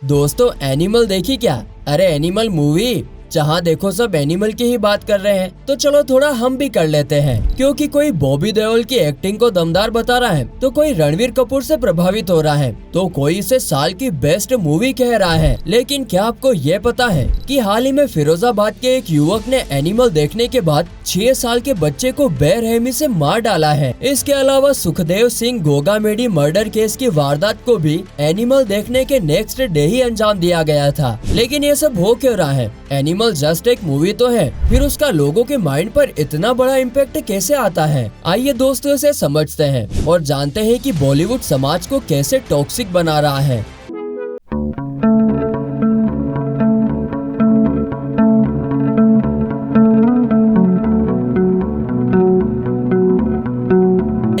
दोस्तों एनिमल देखी क्या? अरे एनिमल मूवी, जहाँ देखो सब एनिमल की ही बात कर रहे हैं, तो चलो थोड़ा हम भी कर लेते हैं। क्योंकि कोई बॉबी देओल की एक्टिंग को दमदार बता रहा है, तो कोई रणवीर कपूर से प्रभावित हो रहा है, तो कोई इसे साल की बेस्ट मूवी कह रहा है। लेकिन क्या आपको ये पता है कि हाल ही में फिरोजाबाद के एक युवक ने एनिमल देखने के बाद 6 साल के बच्चे को बेरहमी से मार डाला है। इसके अलावा सुखदेव सिंह गोगामेडी मर्डर केस की वारदात को भी एनिमल देखने के नेक्स्ट डे ही अंजाम दिया गया था। लेकिन ये सब हो क्यों रहा है? एनिमल जस्ट एक मूवी तो है, फिर उसका लोगों के माइंड पर इतना बड़ा इम्पैक्ट कैसे आता है? आइए दोस्तों इसे समझते हैं और जानते हैं कि बॉलीवुड समाज को कैसे टॉक्सिक बना रहा है।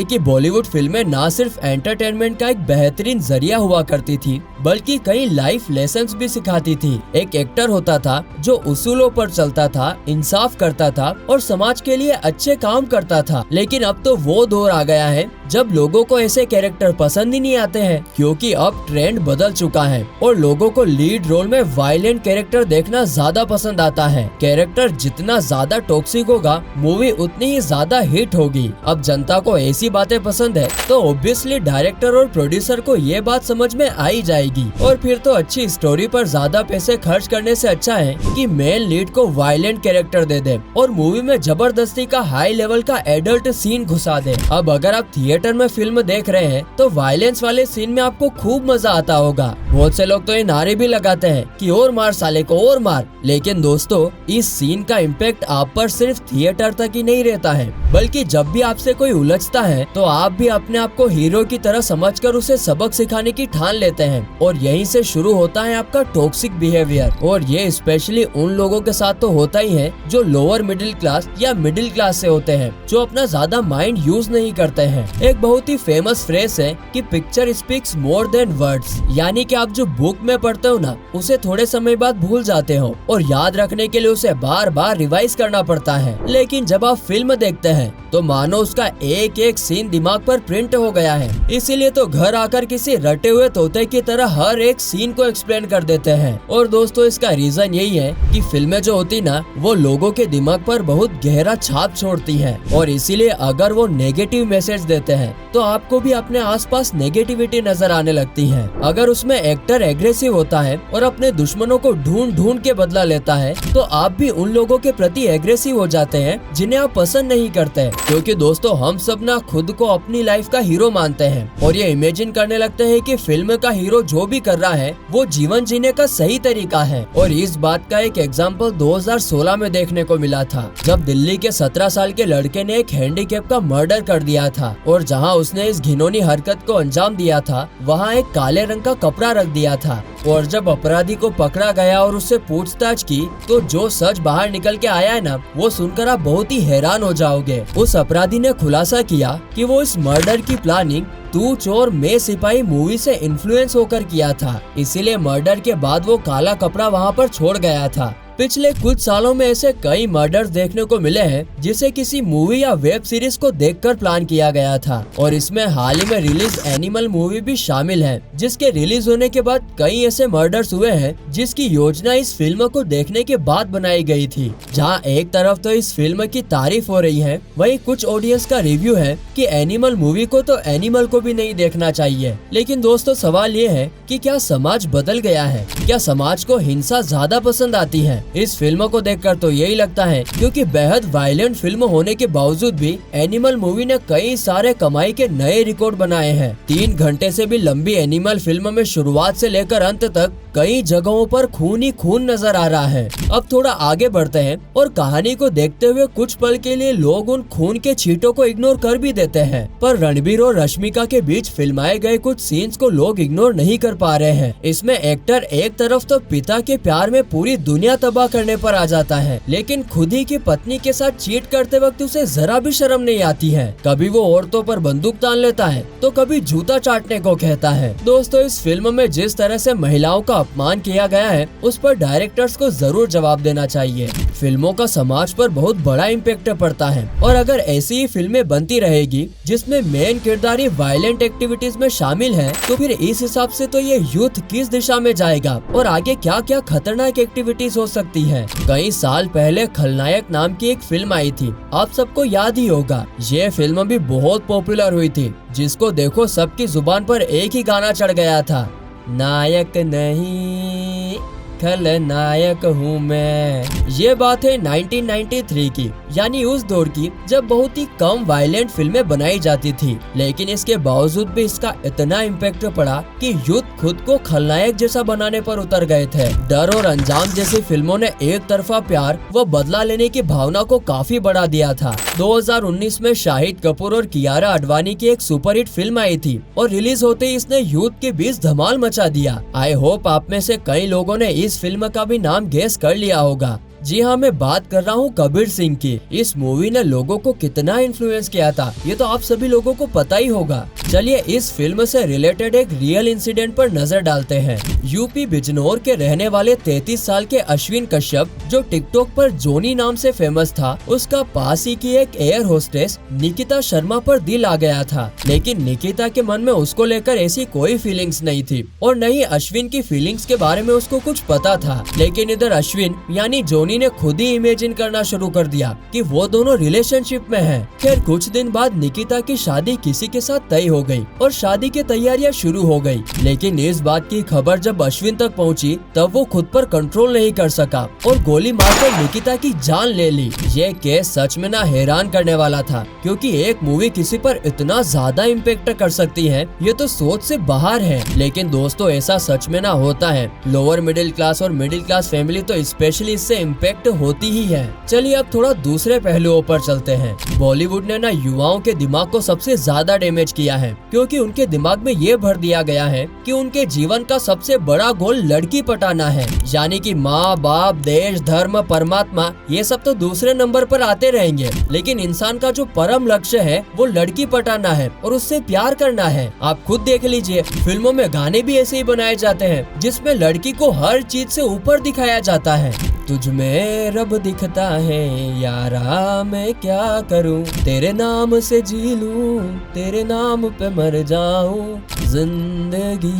कि बॉलीवुड फिल्में ना सिर्फ एंटरटेनमेंट का एक बेहतरीन जरिया हुआ करती थी, बल्कि कई लाइफ लेसन्स भी सिखाती थी। एक एक्टर होता था जो उसूलों पर चलता था, इंसाफ करता था और समाज के लिए अच्छे काम करता था। लेकिन अब तो वो दौर आ गया है जब लोगों को ऐसे कैरेक्टर पसंद ही नहीं आते हैं, क्योंकि अब ट्रेंड बदल चुका है और लोगों को लीड रोल में वायलेंट कैरेक्टर देखना ज्यादा पसंद आता है। कैरेक्टर जितना ज्यादा टॉक्सिक होगा, मूवी उतनी ही ज्यादा हिट होगी। अब जनता को ऐसी बातें पसंद है, तो ऑब्वियसली डायरेक्टर और प्रोड्यूसर को ये बात समझ में आ ही जाएगी। और फिर तो अच्छी स्टोरी पर ज्यादा पैसे खर्च करने से अच्छा है कि मेन लीड को वायलेंट कैरेक्टर दे दे और मूवी में जबरदस्ती का हाई लेवल का एडल्ट सीन घुसा दे। अब अगर आप थिएटर में फिल्म देख रहे हैं, तो वायलेंस वाले सीन में आपको खूब मजा आता होगा। बहुत से लोग तो ये नारे भी लगाते हैं कि और मार साले को और मार। लेकिन दोस्तों, इस सीन का इम्पैक्ट आप पर सिर्फ थिएटर तक ही नहीं रहता है, बल्कि जब भी आपसे कोई उलझता है, तो आप भी अपने आप को हीरो की तरह समझकर उसे सबक सिखाने की ठान लेते हैं। और यहीं से शुरू होता है आपका टॉक्सिक बिहेवियर। और ये स्पेशली उन लोगों के साथ तो होता ही है जो लोअर मिडिल क्लास या मिडिल क्लास से होते हैं, जो अपना ज्यादा माइंड यूज नहीं करते हैं। एक बहुत ही फेमस फ्रेज है कि picture speaks more than words, यानी कि आप जो बुक में पढ़ते हो ना, उसे थोड़े समय बाद भूल जाते हो और याद रखने के लिए उसे बार बार रिवाइज करना पड़ता है। लेकिन जब आप फिल्म देखते हैं, तो मानो उसका एक एक सीन दिमाग पर प्रिंट हो गया है। इसीलिए तो घर आकर किसी रटे हुए तोते की तरह हर एक सीन को एक्सप्लेन कर देते हैं। और दोस्तों, इसका रीजन यही है कि फिल्में जो होती ना, वो लोगों के दिमाग पर बहुत गहरा छाप छोड़ती हैं। और इसीलिए अगर वो नेगेटिव मैसेज देते हैं, तो आपको भी अपने आसपास नेगेटिविटी नजर आने लगती है। अगर उसमें एक्टर एग्रेसिव होता है और अपने दुश्मनों को ढूंढ ढूंढ के बदला लेता है, तो आप भी उन लोगों के प्रति एग्रेसिव हो जाते हैं जिन्हें आप पसंद नहीं करते। क्योंकि दोस्तों, हम सब ना खुद को अपनी लाइफ का हीरो मानते हैं और ये इमेजिन करने लगते हैं कि फिल्म का हीरो जो भी कर रहा है, वो जीवन जीने का सही तरीका है। और इस बात का एक एग्जाम्पल 2016 में देखने को मिला था, जब दिल्ली के 17 साल के लड़के ने एक हैंडीकैप का मर्डर कर दिया था। और जहां उसने इस घिनौनी हरकत को अंजाम दिया था, वहां एक काले रंग का कपड़ा रख दिया था। और जब अपराधी को पकड़ा गया और उससे पूछताछ की, तो जो सच बाहर निकल के आया है ना, वो सुनकर आप बहुत ही हैरान हो जाओगे। उस अपराधी ने खुलासा किया कि वो इस मर्डर की प्लानिंग तू चोर मैं सिपाही मूवी से इन्फ्लुएंस होकर किया था, इसीलिए मर्डर के बाद वो काला कपड़ा वहाँ पर छोड़ गया था। पिछले कुछ सालों में ऐसे कई मर्डर्स देखने को मिले हैं जिसे किसी मूवी या वेब सीरीज को देखकर प्लान किया गया था। और इसमें हाल ही में रिलीज एनिमल मूवी भी शामिल है, जिसके रिलीज होने के बाद कई ऐसे मर्डर्स हुए हैं जिसकी योजना इस फिल्म को देखने के बाद बनाई गई थी। जहां एक तरफ तो इस फिल्म की तारीफ हो रही है, वहीं कुछ ऑडियंस का रिव्यू है कि एनिमल मूवी को तो एनिमल को भी नहीं देखना चाहिए। लेकिन दोस्तों, सवाल ये है कि क्या समाज बदल गया है? क्या समाज को हिंसा ज्यादा पसंद आती है? इस फिल्म को देखकर तो यही लगता है, क्योंकि बेहद वायलेंट फिल्म होने के बावजूद भी एनिमल मूवी ने कई सारे कमाई के नए रिकॉर्ड बनाए हैं। 3 घंटे से भी लंबी एनिमल फिल्म में शुरुआत से लेकर अंत तक कई जगहों पर खून ही खून नजर आ रहा है। अब थोड़ा आगे बढ़ते हैं और कहानी को देखते हुए कुछ पल के लिए लोग उन खून के छींटों को इग्नोर कर भी देते हैं, पर रणबीर और रश्मिका के बीच फिल्माए गए कुछ सीन्स को लोग इग्नोर नहीं कर पा रहे हैं। इसमें एक्टर एक तरफ तो पिता के प्यार में पूरी दुनिया तबाह तबाह करने पर आ जाता है, लेकिन खुद ही की पत्नी के साथ चीट करते वक्त उसे जरा भी शर्म नहीं आती है। कभी वो औरतों पर बंदूक तान लेता है तो कभी जूता चाटने को कहता है। दोस्तों, इस फिल्म में जिस तरह से महिलाओं का अपमान किया गया है उस पर डायरेक्टर्स को जरूर जवाब देना चाहिए। फिल्मों का समाज पर बहुत बड़ा इम्पैक्ट पड़ता है और अगर ऐसी ही फिल्में बनती रहेगी जिसमें मेन किरदार ही वायलेंट एक्टिविटीज में शामिल है, तो फिर इस हिसाब से तो ये यूथ किस दिशा में जाएगा और आगे क्या क्या खतरनाक एक्टिविटीज हो सकती है। कई साल पहले खलनायक नाम की एक फिल्म आई थी, आप सबको याद ही होगा। ये फिल्म भी बहुत पॉपुलर हुई थी, जिसको देखो सबकी जुबान पर एक ही गाना चढ़ गया था, नायक नहीं खलनायक हूँ मैं। ये बात है 1993 की, यानी उस दौर की जब बहुत ही कम वायलेंट फिल्में बनाई जाती थी, लेकिन इसके बावजूद भी इसका इतना इम्पैक्ट पड़ा कि यूथ खुद को खलनायक जैसा बनाने पर उतर गए थे। डर और अंजाम जैसी फिल्मों ने एक तरफा प्यार व बदला लेने की भावना को काफी बढ़ा दिया था। 2019 में शाहिद कपूर और कियारा आडवाणी की एक सुपरहिट फिल्म आई थी और रिलीज होते ही इसने यूथ के बीच धमाल मचा दिया। आई होप आप में से कई लोगों ने इस फिल्म का भी नाम गेस कर लिया होगा। जी हाँ, मैं बात कर रहा हूँ कबीर सिंह की। इस मूवी ने लोगों को कितना इन्फ्लुएंस किया था ये तो आप सभी लोगों को पता ही होगा। चलिए इस फिल्म से रिलेटेड एक रियल इंसिडेंट पर नजर डालते हैं। यूपी बिजनौर के रहने वाले 33 साल के अश्विन कश्यप, जो टिकटॉक पर जोनी नाम से फेमस था, उसका पास ही की एक एयर होस्टेस निकिता शर्मा पर दिल आ गया था। लेकिन निकिता के मन में उसको लेकर ऐसी कोई फीलिंग्स नहीं थी और न ही अश्विन की फीलिंग्स के बारे में उसको कुछ पता था। लेकिन इधर अश्विन यानी जोनी ने खुद ही इमेजिन करना शुरू कर दिया कि वो दोनों रिलेशनशिप में हैं। खैर कुछ दिन बाद निकिता की शादी किसी के साथ तय हो गई और शादी की तैयारियां शुरू हो गई। लेकिन इस बात की खबर जब अश्विन तक पहुंची तब वो खुद पर कंट्रोल नहीं कर सका और गोली मारकर निकिता की जान ले ली। ये केस सच में ना हैरान करने वाला था, क्योंकि एक मूवी किसी पर इतना ज्यादा इम्पैक्ट कर सकती है ये तो सोच से बाहर है। लेकिन दोस्तों ऐसा सच में ना होता है। लोअर मिडिल क्लास और मिडिल क्लास फैमिली तो स्पेशली इससे इम्पैक्ट होती ही है। चलिए अब थोड़ा दूसरे पहलुओं पर चलते हैं। बॉलीवुड ने ना युवाओं के दिमाग को सबसे ज्यादा डैमेज किया है, क्योंकि उनके दिमाग में ये भर दिया गया है कि उनके जीवन का सबसे बड़ा गोल लड़की पटाना है। यानी कि माँ बाप, देश, धर्म, परमात्मा ये सब तो दूसरे नंबर पर आते रहेंगे, लेकिन इंसान का जो परम लक्ष्य है वो लड़की पटाना है और उससे प्यार करना है। आप खुद देख लीजिए, फिल्मों में गाने भी ऐसे ही बनाए जाते हैं जिसमें लड़की को हर चीज से ऊपर दिखाया जाता है। तुझ में रब दिखता है यारा, मैं क्या करूं, तेरे नाम से जी लूं, तेरे नाम पे मर जाऊं, जिंदगी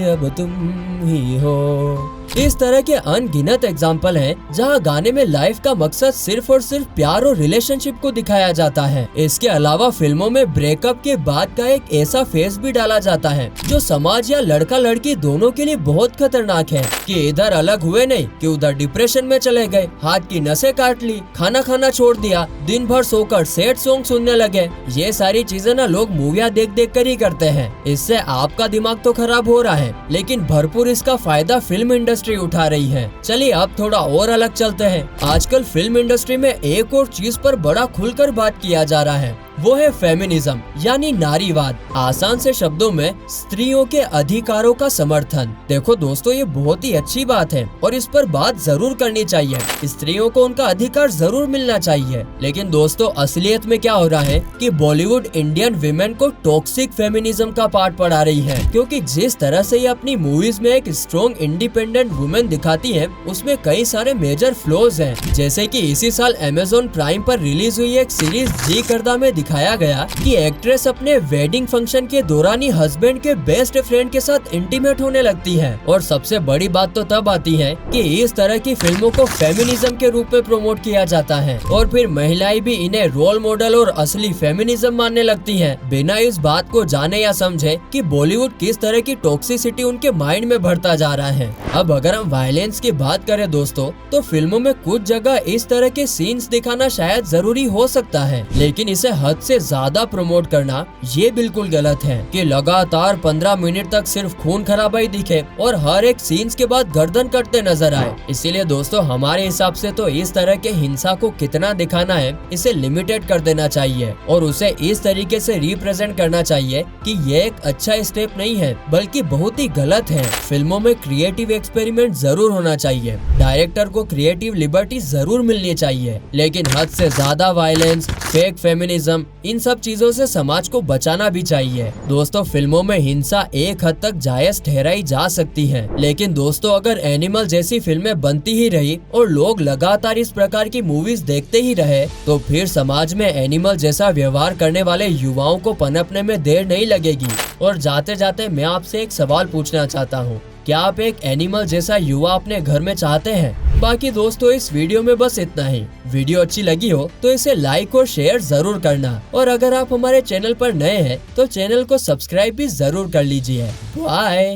अब तुम ही हो। इस तरह के अनगिनत एग्जाम्पल हैं जहां गाने में लाइफ का मकसद सिर्फ और सिर्फ प्यार और रिलेशनशिप को दिखाया जाता है। इसके अलावा फिल्मों में ब्रेकअप के बाद का एक ऐसा फेस भी डाला जाता है जो समाज या लड़का लड़की दोनों के लिए बहुत खतरनाक है, कि इधर अलग हुए नहीं कि उधर डिप्रेशन में चले गए, हाथ की नसें काट ली, खाना खाना छोड़ दिया, दिन भर सोकर सैड सॉन्ग सुनने लगे। ये सारी चीजें ना लोग मूवियाँ देख देख कर ही करते हैं। इससे आपका दिमाग तो खराब हो रहा है, लेकिन भरपूर इसका फायदा फिल्म इंडस्ट्री उठा रही है। चलिए अब थोड़ा और अलग चलते हैं। आजकल फिल्म इंडस्ट्री में एक और चीज पर बड़ा खुलकर बात किया जा रहा है, वो है फेमिनिज्म यानी नारीवाद। आसान से शब्दों में स्त्रियों के अधिकारों का समर्थन। देखो दोस्तों, ये बहुत ही अच्छी बात है और इस पर बात जरूर करनी चाहिए। स्त्रियों को उनका अधिकार जरूर मिलना चाहिए। लेकिन दोस्तों असलियत में क्या हो रहा है कि बॉलीवुड इंडियन विमेन को टॉक्सिक फेमिनिज्म का पाठ पढ़ा रही है, क्योंकि जिस तरह से ये अपनी मूवीज में एक स्ट्रॉन्ग इंडिपेंडेंट वुमेन दिखाती है उसमें कई सारे मेजर फ्लॉज हैं। जैसे कि इसी साल अमेज़न प्राइम पर रिलीज हुई एक सीरीज जी करदा में दिखाया गया कि एक्ट्रेस अपने वेडिंग फंक्शन के दौरान ही हस्बैंड के बेस्ट फ्रेंड के साथ इंटीमेट होने लगती है। और सबसे बड़ी बात तो तब आती है कि इस तरह की फिल्मों को फेमिनिज्म के रूप में प्रमोट किया जाता है और फिर महिलाएं भी इन्हें रोल मॉडल और असली फेमिनिज्म मानने लगती हैं, बिना इस बात को जाने या समझे कि बॉलीवुड किस तरह की टॉक्सिसिटी उनके माइंड में भरता जा रहा है। अब अगर हम वायलेंस की बात करें दोस्तों, तो फिल्मों में कुछ जगह इस तरह के सीन्स दिखाना शायद जरूरी हो सकता है, लेकिन इसे हद हद से ज्यादा प्रमोट करना ये बिल्कुल गलत है कि लगातार 15 मिनट तक सिर्फ खून खराबाई दिखे और हर एक सीन्स के बाद गर्दन कटते नजर आए। इसीलिए दोस्तों हमारे हिसाब से तो इस तरह के हिंसा को कितना दिखाना है इसे लिमिटेड कर देना चाहिए और उसे इस तरीके से रिप्रेजेंट करना चाहिए कि ये एक अच्छा स्टेप नहीं है बल्कि बहुत ही गलत है। फिल्मों में क्रिएटिव एक्सपेरिमेंट जरूर होना चाहिए, डायरेक्टर को क्रिएटिव लिबर्टी जरूर मिलनी चाहिए, लेकिन हद से ज्यादा वायलेंस, फेक फेमिनिज्म, इन सब चीजों से समाज को बचाना भी चाहिए। दोस्तों फिल्मों में हिंसा एक हद तक जायज ठहराई जा सकती है, लेकिन दोस्तों अगर एनिमल जैसी फिल्में बनती ही रही और लोग लगातार इस प्रकार की मूवीज देखते ही रहे तो फिर समाज में एनिमल जैसा व्यवहार करने वाले युवाओं को पनपने में देर नहीं लगेगी। और जाते जाते मैं आपसे एक सवाल पूछना चाहता हूँ, क्या आप एक एनिमल जैसा युवा अपने घर में चाहते हैं? बाकी दोस्तों इस वीडियो में बस इतना ही। वीडियो अच्छी लगी हो तो इसे लाइक और शेयर जरूर करना और अगर आप हमारे चैनल पर नए हैं तो चैनल को सब्सक्राइब भी जरूर कर लीजिए। बाय।